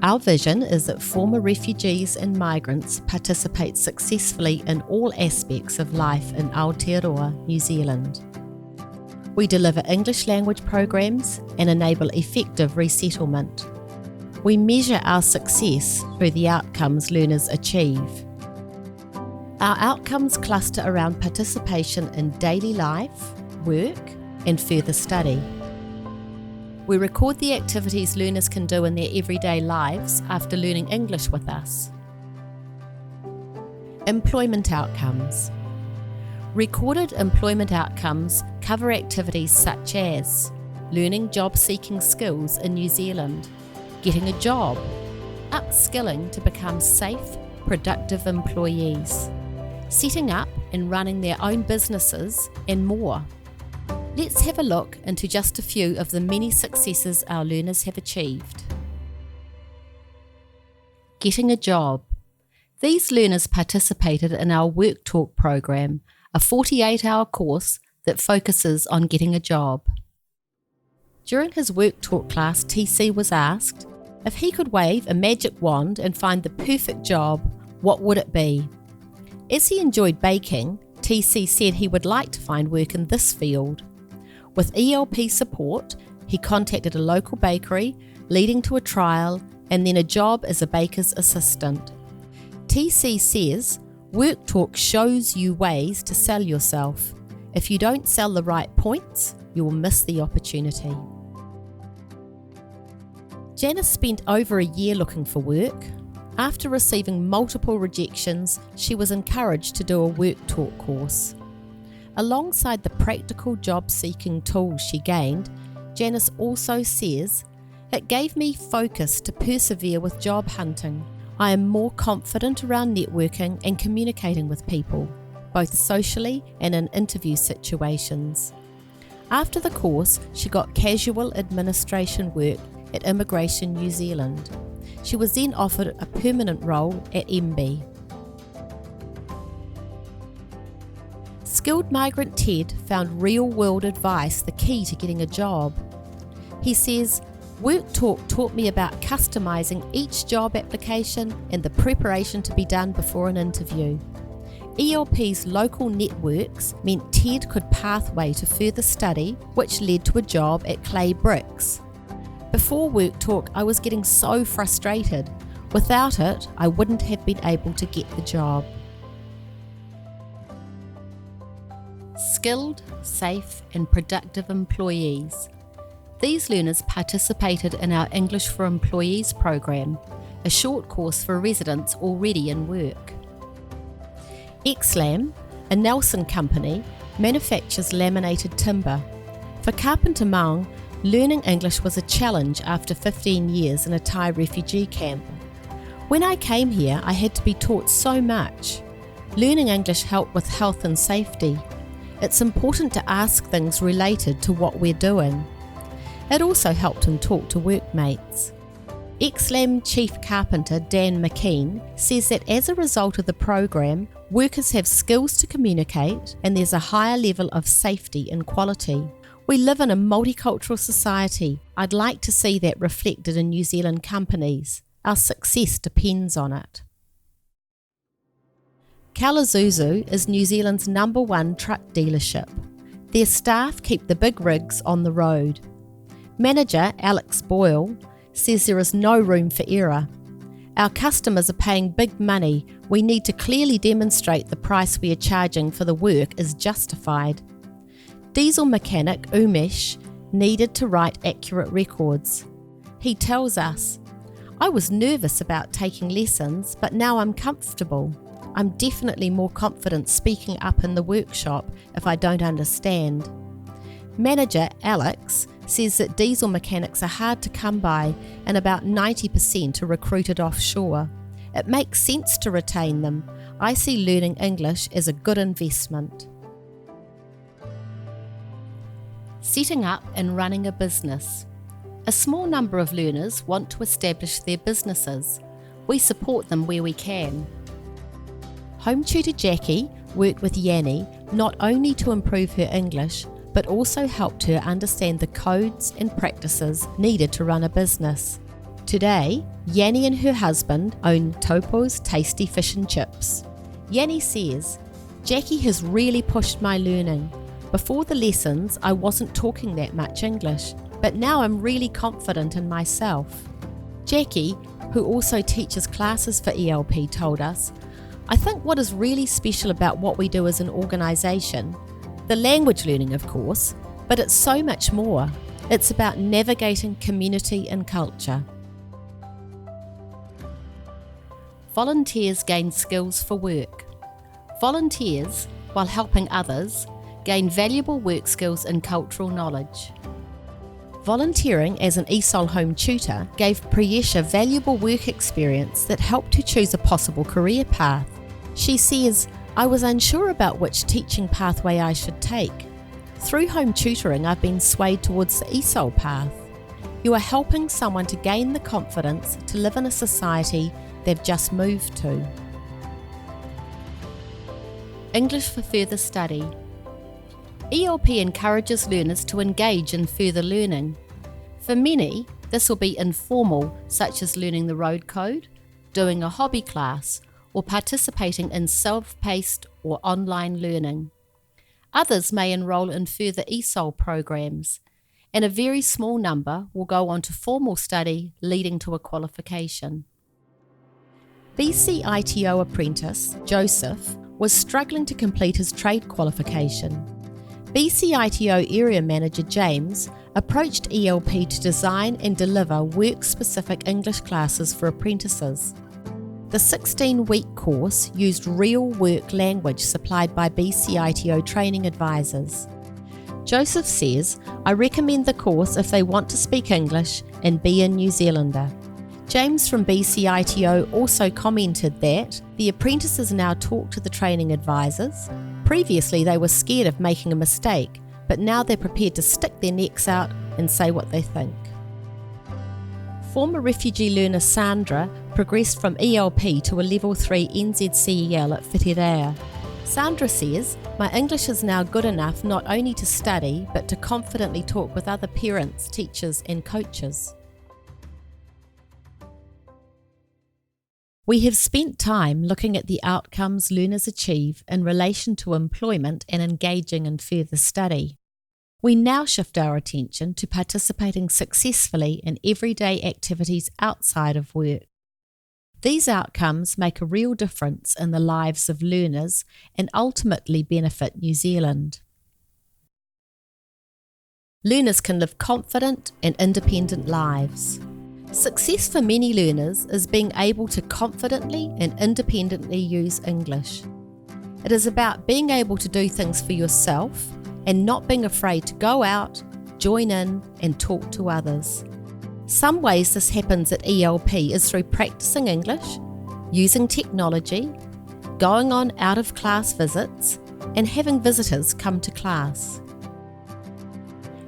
Our vision is that former refugees and migrants participate successfully in all aspects of life in Aotearoa, New Zealand. We deliver English language programs and enable effective resettlement. We measure our success through the outcomes learners achieve. Our outcomes cluster around participation in daily life, work, and further study. We record the activities learners can do in their everyday lives after learning English with us. Employment outcomes. Recorded employment outcomes cover activities such as learning job-seeking skills in New Zealand, getting a job, upskilling to become safe, productive employees, setting up and running their own businesses, and more. Let's have a look into just a few of the many successes our learners have achieved. Getting a job. These learners participated in our Work Talk program, a 48-hour course that focuses on getting a job. During his Work Talk class, TC was asked, if he could wave a magic wand and find the perfect job, what would it be? As he enjoyed baking, TC said he would like to find work in this field. With ELP support, he contacted a local bakery, leading to a trial and then a job as a baker's assistant. TC says, Work Talk shows you ways to sell yourself. If you don't sell the right points, you will miss the opportunity. Janice spent over a year looking for work. After receiving multiple rejections, she was encouraged to do a Work Talk course. Alongside the practical job-seeking tools she gained, Janice also says, it gave me focus to persevere with job hunting. I am more confident around networking and communicating with people, both socially and in interview situations. After the course, she got casual administration work at Immigration New Zealand. She was then offered a permanent role at MB. Skilled migrant Ted found real-world advice the key to getting a job. He says, Work Talk taught me about customising each job application and the preparation to be done before an interview. ELP's local networks meant Ted could pathway to further study, which led to a job at Clay Bricks. Before Work Talk, I was getting so frustrated. Without it, I wouldn't have been able to get the job. Skilled, safe, and productive employees. These learners participated in our English for Employees program, a short course for residents already in work. Xlam, a Nelson company, manufactures laminated timber. For Carpenter Maung, learning English was a challenge after 15 years in a Thai refugee camp. When I came here, I had to be taught so much. Learning English helped with health and safety. It's important to ask things related to what we're doing. It also helped him talk to workmates. Xlam Chief Carpenter Dan McKean says that as a result of the program, workers have skills to communicate and there's a higher level of safety and quality. We live in a multicultural society. I'd like to see that reflected in New Zealand companies. Our success depends on it. Kalamazoo is New Zealand's #1 truck dealership. Their staff keep the big rigs on the road. Manager Alex Boyle says there is no room for error. Our customers are paying big money. We need to clearly demonstrate the price we are charging for the work is justified. Diesel mechanic Umesh needed to write accurate records. He tells us, I was nervous about taking lessons, but now I'm comfortable. I'm definitely more confident speaking up in the workshop if I don't understand. Manager Alex says that diesel mechanics are hard to come by and about 90% are recruited offshore. It makes sense to retain them. I see learning English as a good investment. Setting up and running a business. A small number of learners want to establish their businesses. We support them where we can. Home tutor Jackie worked with Yanni not only to improve her English, but also helped her understand the codes and practices needed to run a business. Today, Yanni and her husband own Taupo's Tasty Fish and Chips. Yanni says, "Jackie has really pushed my learning. Before the lessons, I wasn't talking that much English, but now I'm really confident in myself." Jackie, who also teaches classes for ELP, told us, "I think what is really special about what we do as an organisation, the language learning of course, but it's so much more. It's about navigating community and culture." Volunteers gain skills for work. Volunteers, while helping others, gain valuable work skills and cultural knowledge. Volunteering as an ESOL home tutor gave Priyesha valuable work experience that helped her choose a possible career path. She says, "I was unsure about which teaching pathway I should take. Through home tutoring, I've been swayed towards the ESOL path. You are helping someone to gain the confidence to live in a society they've just moved to." English for further study. ELP encourages learners to engage in further learning. For many, this will be informal, such as learning the road code, doing a hobby class, or participating in self-paced or online learning. Others may enrol in further ESOL programs, and a very small number will go on to formal study leading to a qualification. BCITO apprentice Joseph was struggling to complete his trade qualification. BCITO area manager James approached ELP to design and deliver work-specific English classes for apprentices. The 16-week course used real work language supplied by BCITO training advisors. Joseph says, "I recommend the course if they want to speak English and be a New Zealander." James from BCITO also commented that the apprentices now talk to the training advisors. Previously they were scared of making a mistake, but now they're prepared to stick their necks out and say what they think. Former refugee learner Sandra progressed from ELP to a Level 3 NZCEL at Aotearoa. Sandra says, "My English is now good enough not only to study, but to confidently talk with other parents, teachers and coaches." We have spent time looking at the outcomes learners achieve in relation to employment and engaging in further study. We now shift our attention to participating successfully in everyday activities outside of work. These outcomes make a real difference in the lives of learners and ultimately benefit New Zealand. Learners can live confident and independent lives. Success for many learners is being able to confidently and independently use English. It is about being able to do things for yourself and not being afraid to go out, join in and talk to others. Some ways this happens at ELP is through practicing English, using technology, going on out-of-class visits and having visitors come to class.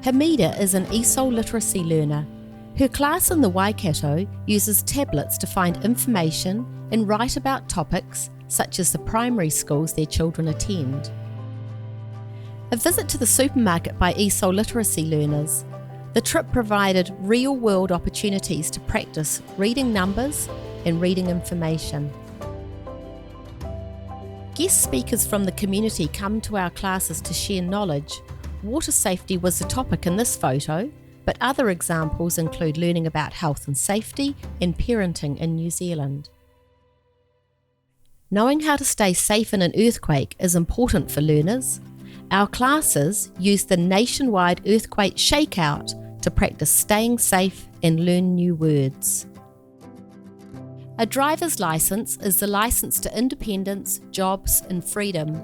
Hamida is an ESOL literacy learner. Her class in the Waikato uses tablets to find information and write about topics such as the primary schools their children attend. A visit to the supermarket by ESOL literacy learners. The trip provided real-world opportunities to practice reading numbers and reading information. Guest speakers from the community come to our classes to share knowledge. Water safety was the topic in this photo, but other examples include learning about health and safety and parenting in New Zealand. Knowing how to stay safe in an earthquake is important for learners. Our classes use the nationwide earthquake shakeout to practice staying safe and learn new words. A driver's license is the license to independence, jobs and freedom.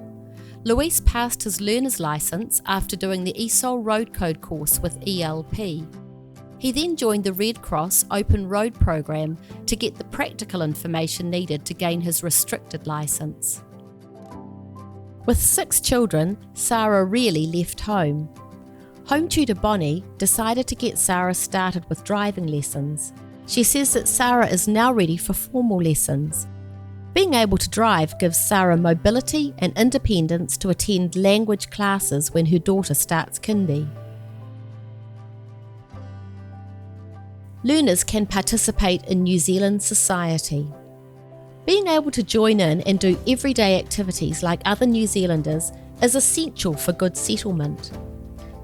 Luis passed his learner's license after doing the ESOL road code course with ELP. He then joined the Red Cross Open Road program to get the practical information needed to gain his restricted license. With 6 children, Sarah rarely left home. Home tutor Bonnie decided to get Sarah started with driving lessons. She says that Sarah is now ready for formal lessons. Being able to drive gives Sarah mobility and independence to attend language classes when her daughter starts kindy. learners can participate in New Zealand society. Being able to join in and do everyday activities like other New Zealanders is essential for good settlement.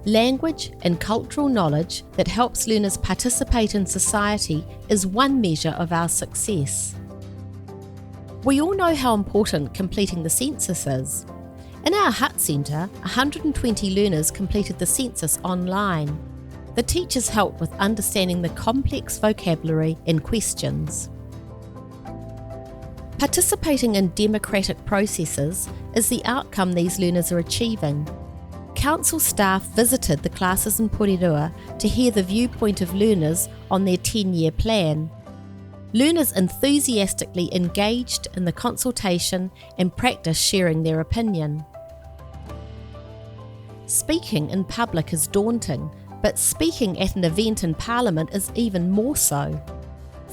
Language and cultural knowledge that helps learners participate in society is one measure of our success. We all know how important completing the census is. In our hut centre, 120 learners completed the census online. The teachers helped with understanding the complex vocabulary and questions. Participating in democratic processes is the outcome these learners are achieving. Council staff visited the classes in Aotearoa to hear the viewpoint of learners on their 10-year plan. Learners enthusiastically engaged in the consultation and practiced sharing their opinion. Speaking in public is daunting, but speaking at an event in Parliament is even more so.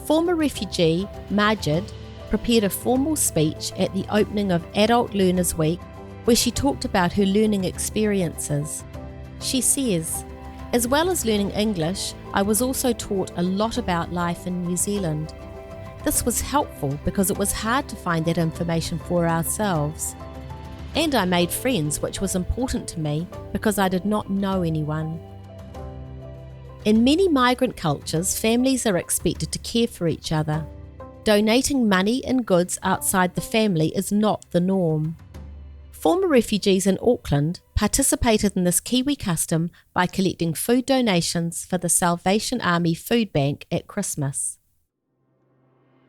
Former refugee Majid prepared a formal speech at the opening of Adult Learners Week where she talked about her learning experiences. She says, "As well as learning English, I was also taught a lot about life in New Zealand. This was helpful because it was hard to find that information for ourselves. And I made friends, which was important to me because I did not know anyone." In many migrant cultures, families are expected to care for each other. Donating money and goods outside the family is not the norm. Former refugees in Auckland participated in this Kiwi custom by collecting food donations for the Salvation Army Food Bank at Christmas.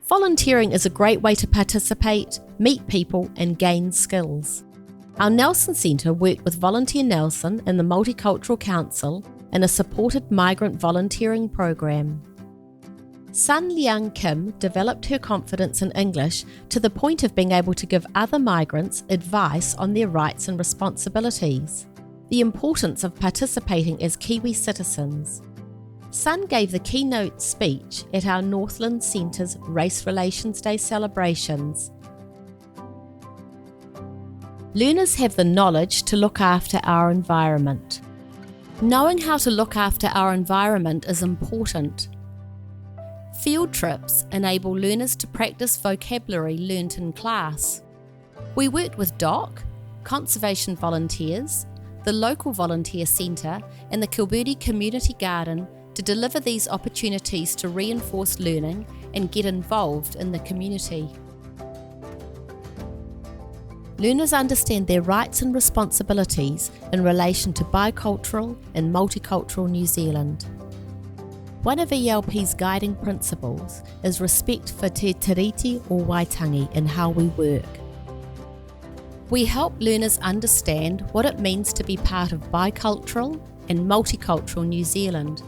Volunteering is a great way to participate, meet people and gain skills. Our Nelson Centre worked with Volunteer Nelson and the Multicultural Council in a supported migrant volunteering program. Sun Liang Kim developed her confidence in English to the point of being able to give other migrants advice on their rights and responsibilities, the importance of participating as Kiwi citizens. Sun gave the keynote speech at our Northland Centre's Race Relations Day celebrations. Learners have the knowledge to look after our environment. Knowing how to look after our environment is important. Field trips enable learners to practice vocabulary learnt in class. We worked with DOC, conservation volunteers, the local volunteer centre and the Kilburnie Community Garden to deliver these opportunities to reinforce learning and get involved in the community. Learners understand their rights and responsibilities in relation to bicultural and multicultural New Zealand. One of ELP's guiding principles is respect for te tiriti or waitangi in how we work. We help learners understand what it means to be part of bicultural and multicultural New Zealand.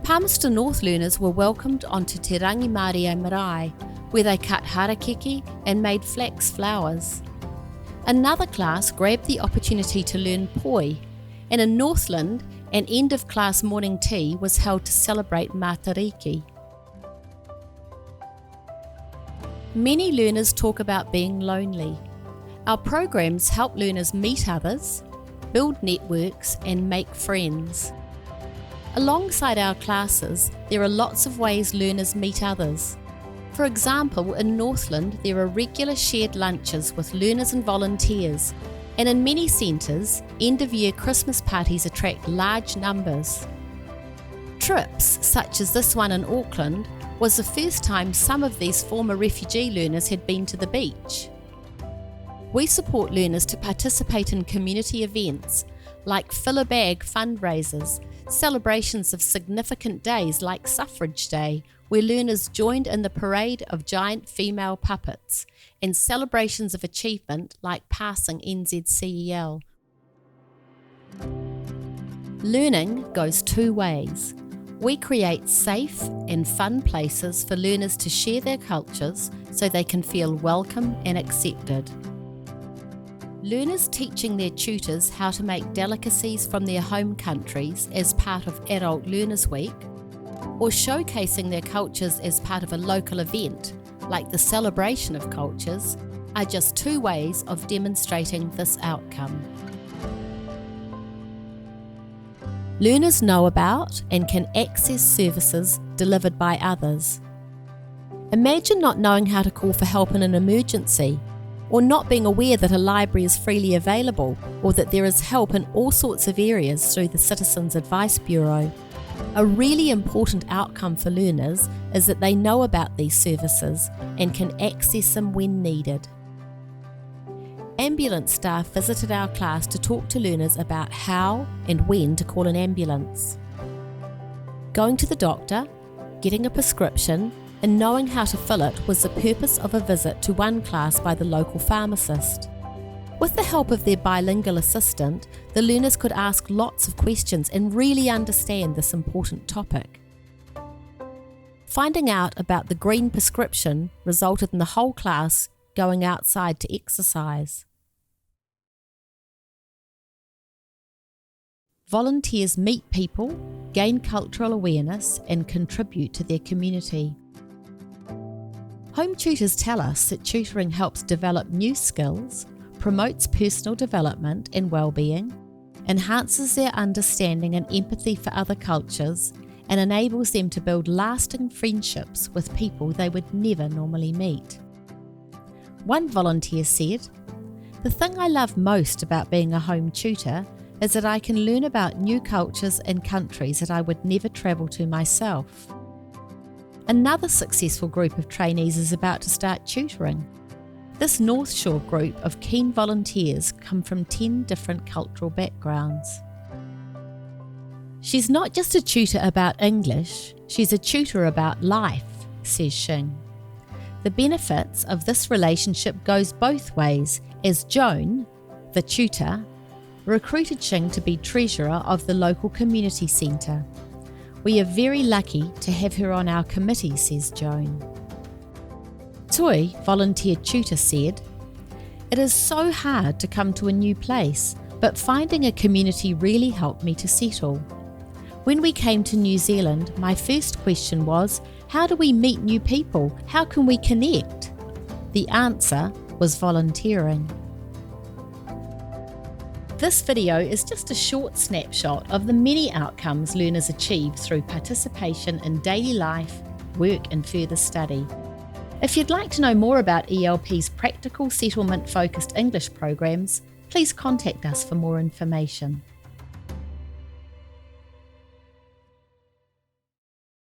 Palmerston North learners were welcomed onto Te Rangi Māori Marae, where they cut harakeke and made flax flowers. Another class grabbed the opportunity to learn poi, and in Northland, an end-of-class morning tea was held to celebrate Matariki. Many learners talk about being lonely. Our programs help learners meet others, build networks and make friends. Alongside our classes, there are lots of ways learners meet others. For example, in Northland there are regular shared lunches with learners and volunteers, and in many centres, end-of-year Christmas parties attract large numbers. Trips, such as this one in Auckland, was the first time some of these former refugee learners had been to the beach. We support learners to participate in community events like Fill a Bag fundraisers, celebrations of significant days like Suffrage Day, where learners joined in the parade of giant female puppets, and celebrations of achievement like passing NZCEL. Learning goes two ways. We create safe and fun places for learners to share their cultures so they can feel welcome and accepted. Learners teaching their tutors how to make delicacies from their home countries as part of Adult Learners Week, or showcasing their cultures as part of a local event, like the Celebration of Cultures, are just two ways of demonstrating this outcome. Learners know about and can access services delivered by others. Imagine not knowing how to call for help in an emergency, or not being aware that a library is freely available, or that there is help in all sorts of areas through the Citizens Advice Bureau. A really important outcome for learners is that they know about these services and can access them when needed. Ambulance staff visited our class to talk to learners about how and when to call an ambulance. Going to the doctor, getting a prescription, and knowing how to fill it was the purpose of a visit to one class by the local pharmacist. With the help of their bilingual assistant, the learners could ask lots of questions and really understand this important topic. Finding out about the green prescription resulted in the whole class going outside to exercise. Volunteers meet people, gain cultural awareness, and contribute to their community. Home tutors tell us that tutoring helps develop new skills, promotes personal development and well-being, enhances their understanding and empathy for other cultures, and enables them to build lasting friendships with people they would never normally meet. One volunteer said, "The thing I love most about being a home tutor is that I can learn about new cultures and countries that I would never travel to myself." Another successful group of trainees is about to start tutoring. This North Shore group of keen volunteers come from 10 different cultural backgrounds. "She's not just a tutor about English, she's a tutor about life," says Shing. The benefits of this relationship goes both ways, as Joan, the tutor, recruited Shing to be treasurer of the local community centre. "We are very lucky to have her on our committee," says Joan. Toi, volunteer tutor, said, "It is so hard to come to a new place, but finding a community really helped me to settle. When we came to New Zealand, my first question was, how do we meet new people? How can we connect? The answer was volunteering." This video is just a short snapshot of the many outcomes learners achieve through participation in daily life, work and further study. If you'd like to know more about ELP's practical settlement-focused English programs, please contact us for more information.